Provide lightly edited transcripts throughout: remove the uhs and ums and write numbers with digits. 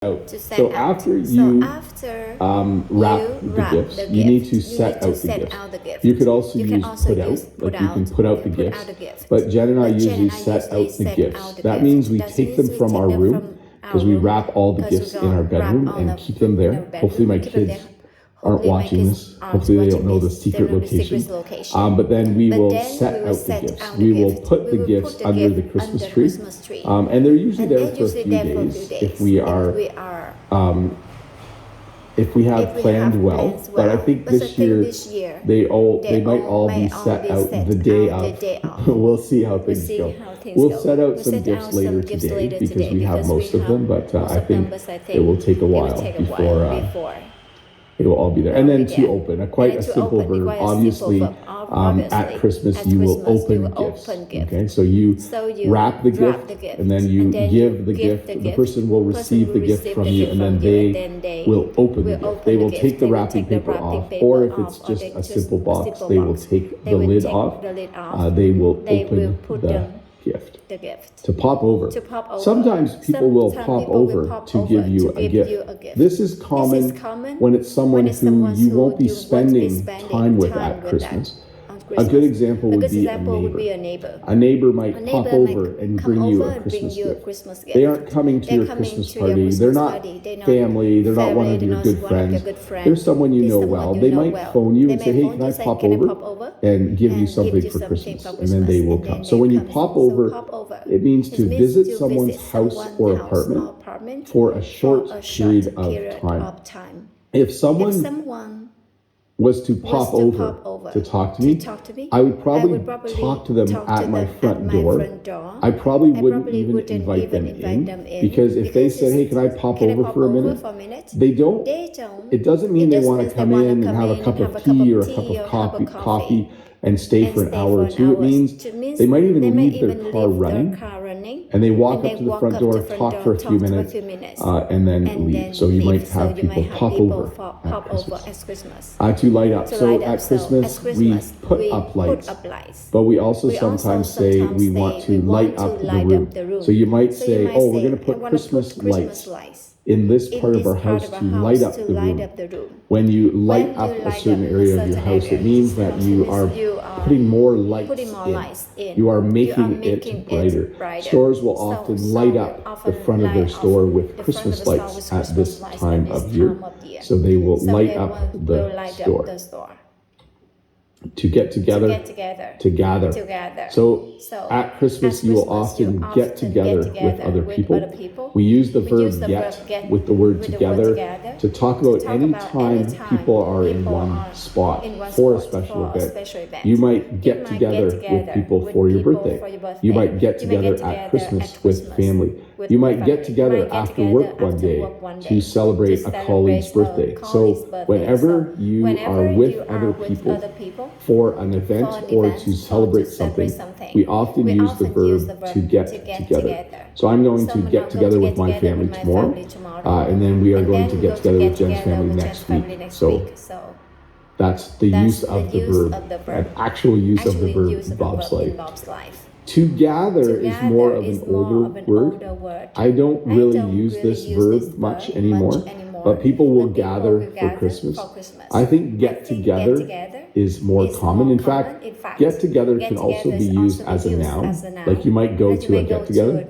out. to set So out. after So you after wrap you the wrap gifts, the you need gift, to you set need to out the set gifts. out the gift. You could also You use can also put use out, put like you can out. put out You the put gifts. out the gift. But Jen and I But Jen usually and I set usually out the set gifts. out the That gift. means we That take means them we from take our them room from because our we room wrap all the because we gifts in our wrap bedroom all and the keep them in our there. bedroom Hopefully my and keep them kids there. aren't Hopefully my watching kids this. aren't Hopefully they don't watching know the this. They secret don't know the location. secret location. But then we But will then set we will out the set gifts. out the We will gift. put We the will gifts put the under gift the Christmas under tree. Christmas tree. And they're usually And there they're for a usually few there for a few days days. if we are if we have planned well. But I think this year they might all be set out the day of. We'll see how things go. We'll set out some gifts later today because we have most of them, but I think it will take a while before it will all be there. And then to open, quite a simple verb. Obviously, at Christmas you will open gifts. Okay, so you wrap the gift and then you give the gift. The person will receive the gift from you and then they will open the gift. They will take the wrapping paper off, or if it's just a simple box, they will take the lid off. They will open the gift. To pop over. Sometimes people will pop over to give you a gift. This is common when it's someone who you won't be spending time with at Christmas. A good example would be a neighbor. A neighbor might pop over and bring you a Christmas gift. They aren't coming to your Christmas party. They're not family. They're not one of your good friends. They're someone you know well. They might phone you and say, hey, can I pop over and give you something for Christmas? And then they will come. So when you pop over, it means to visit someone's house or apartment for a short period of time. If someone was to pop over to talk to me, I would probably talk to them at my front door. I probably wouldn't even invite them in because if they said, hey, can I pop over for a minute? They don't. It doesn't mean they want to come in and have a cup of tea or a cup of coffee and stay for an hour or two. It means they might even leave their car running and they walk up to the front door, talk for a few minutes, and then leave. So you might have people pop over at Christmas. To light up. So at Christmas, we put up lights, but we also sometimes say we want to light up the room. So you might say, oh, we're going to put Christmas lights in this part of our house to light up the room. When you light up a certain area of your house, it means that you are putting more lights in. You are making it brighter. Stores will often light up the front of their store with Christmas lights at this time of year. So they will light up the store. To get together, to gather. So at Christmas, you will often get together with other people. We use the verb get with the word together to talk about any time people are in one spot for a special event. You might get together with people for your birthday. You might get together at Christmas with family. You might get together after work one day to celebrate a colleague's birthday. So whenever you are with other people for an event or to celebrate something, we often use the verb to get together. So I'm going to get together with my family tomorrow, and then we are going to get together with Jen's family next week. So that's the use of the verb, an actual use of the verb in Bob's life. To gather is more of an older word. I don't really use this verb much anymore, but people will gather for Christmas. I think get together is more common. In fact, get together can also be used as a noun. Like you might go to a get together.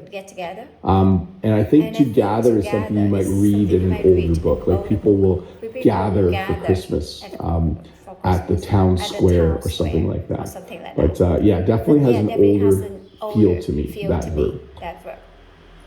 And I think to gather is something you might read in an older book. Like people will gather for Christmas at the town square or something like that. But yeah, definitely has an older feel to me, that verb.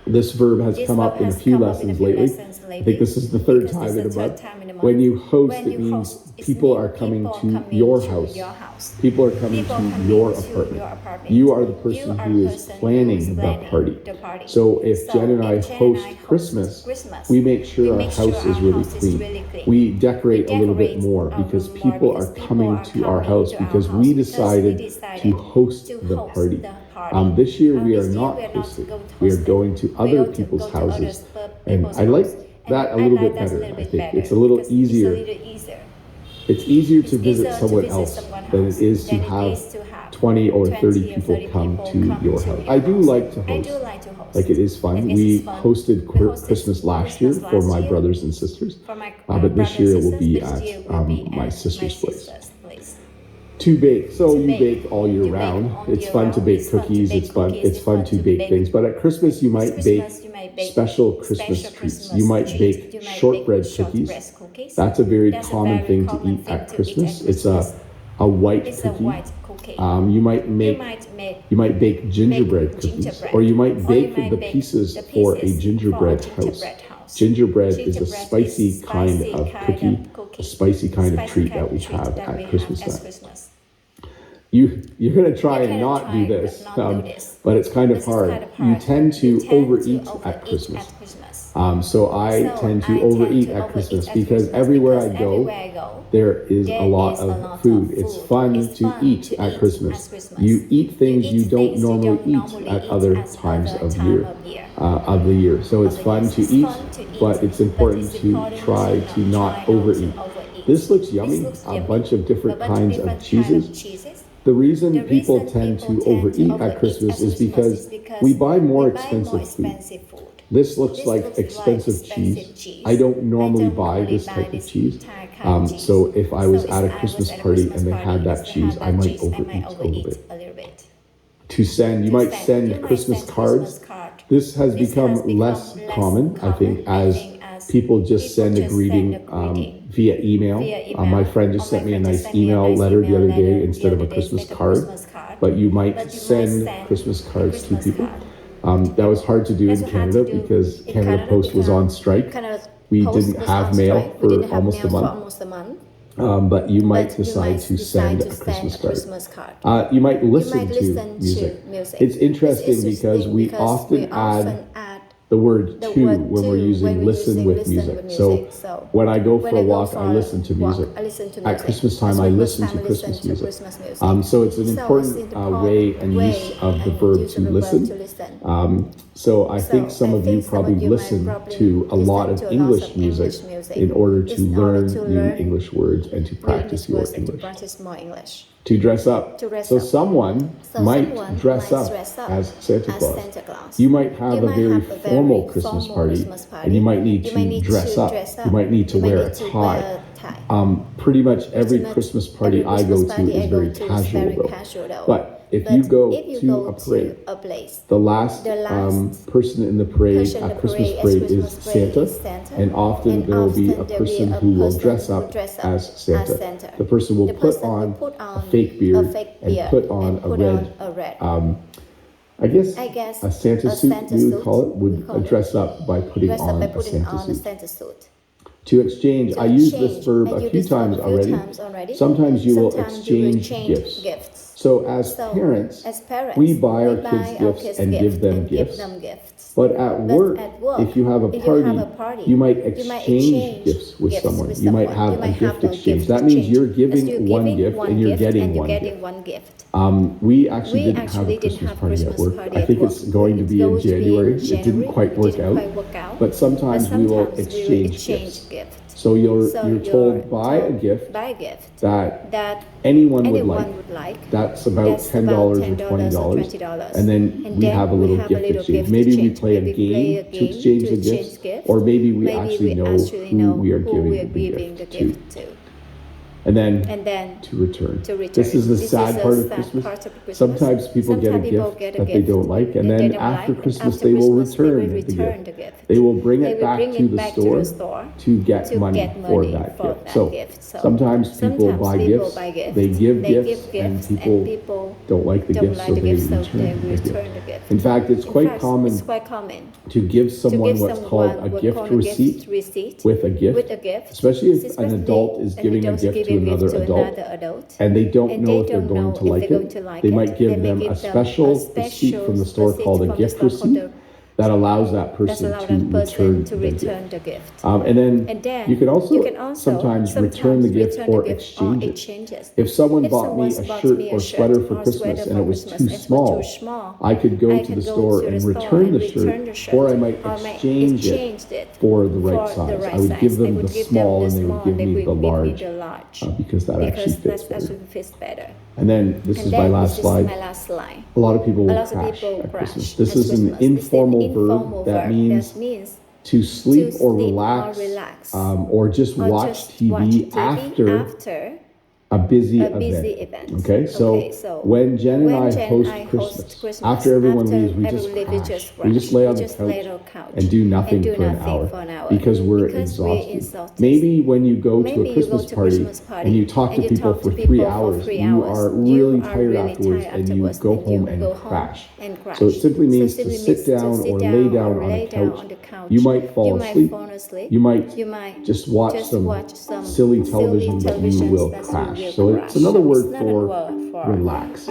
This verb has come up in a few lessons lately. I think this is the third time in a month. When you host, it means people are coming to your house. People are coming to your apartment. You are the person who is planning the party. So if Jen and I host Christmas, we make sure our house is really clean. We decorate a little bit more because people are coming to our house because we decided to host the party. This year we are not hosting. We are going to other people's houses. And I like that a little bit better, I think. It's a little easier. It's easier to visit someone else than it is to have 20 or 30 people come to your house. I do like to host. Like it is fun. We hosted Christmas last year for my brothers and sisters, but this year it will be at my sister's place. To bake. So you bake all year round. It's fun to bake cookies. It's fun to bake things. But at Christmas, you might bake special Christmas treats. You might bake shortbread cookies. That's a very common thing to eat at Christmas. It's a white cookie. You might bake gingerbread cookies, or you might bake the pieces for a gingerbread house. Gingerbread is a spicy kind of cookie, a spicy kind of treat that we have at Christmas time. You're going to try and not do this, but it's kind of hard. You tend to overeat at Christmas. So I tend to overeat at Christmas because everywhere I go, there is a lot of food. It's fun to eat at Christmas. You eat things you don't normally eat at other times of the year. So it's fun to eat, but it's important to try to not overeat. This looks yummy, a bunch of different kinds of cheeses. The reason people tend to overeat at Christmas is because we buy more expensive food. This looks like expensive cheese. I don't normally buy this type of cheese. So if I was at a Christmas party and they had that cheese, I might overeat a little bit. To send, you might send Christmas cards. This has become less common, I think, as people just send a greeting via email. My friend just sent me a nice email letter the other day instead of a Christmas card. But you might send Christmas cards to people. That was hard to do in Canada because Canada Post was on strike. We didn't have mail for almost a month. But you might decide to send a Christmas card. You might listen to music. It's interesting because we often add the word to when we're using listen with music. So when I go for a walk, I listen to music. At Christmas time, I listen to Christmas music. So it's an important way and use of the verb to listen. So I think some of you probably listen to a lot of English music in order to learn new English words and to practice your English. To dress up. So someone might dress up as Santa Claus. You might have a very formal Christmas party and you might need to dress up. You might need to wear a tie. Pretty much every Christmas party I go to is very casual though. But if you go to a parade, the last person in the parade, a Christmas parade, is Santa, and often there will be a person who will dress up as Santa. The person will put on a fake beard and put on a red, I guess a Santa suit, we would call it, would dress up by putting on a Santa suit. To exchange, I use this verb a few times already. Sometimes you will exchange gifts. So as parents, we buy our kids gifts and give them gifts. But at work, if you have a party, you might exchange gifts with someone. You might have a gift exchange. That means you're giving one gift and you're getting one gift. We actually didn't have a Christmas party at work. I think it's going to be in January. It didn't quite work out. But sometimes we will exchange gifts. So you're told buy a gift that anyone would like. That's about $10 or $20. And then we have a little gift exchange. Maybe we play a game to exchange the gifts, or maybe we actually know who we are giving the gift to. And then to return. This is the sad part of Christmas. Sometimes people get a gift that they don't like, and then after Christmas they will return the gift. They will bring it back to the store to get money for that gift. So sometimes people buy gifts, they give gifts, and people don't like the gifts, so they return the gift. In fact, it's quite common to give someone what's called a gift receipt with a gift, especially if an adult is giving a gift to another adult and they don't know if they're going to like it. They might give them a special receipt from the store called a gift receipt that allows that person to return the gift. And then you can also sometimes return the gift or exchange it. If someone bought me a shirt or sweater for Christmas and it was too small, I could go to the store and return the shirt, or I might exchange it for the right size. I would give them the small and they would give me the large because that actually fits better. And then this is my last slide. A lot of people will crash at Christmas. This is an informal informal verb that means to sleep or relax, or just watch TV after a busy event. Okay, so when Jen and I host Christmas, after everyone leaves, we just crash. We just lay on the couch and do nothing for an hour because we're exhausted. Maybe when you go to a Christmas party and you talk to people for 3 hours, you are really tired afterwards and you go home and crash. So it simply means to sit down or lay down on a couch. You might fall asleep. You might just watch some silly television, but you will crash. So it's another word for relax.